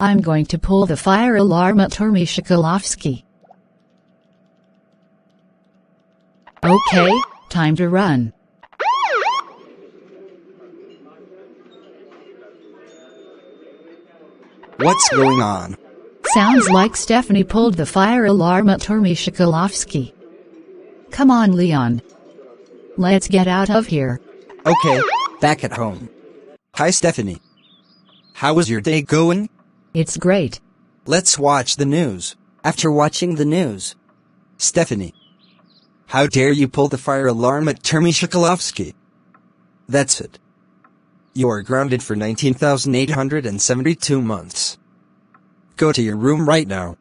I'm going to pull the fire alarm at Termy Chochołowskie. Okay, time to run. What's going on? Sounds like Stephanie pulled the fire alarm at Termy Chochołowskie. Come on, Leon. Let's get out of here. Okay, back at home. Hi, Stephanie. How was your day going? It's great. Let's watch the news. After watching the news. Stephanie. How dare you pull the fire alarm at Termy Chochołowskie? That's it. You are grounded for 19,872 months. Go to your room right now.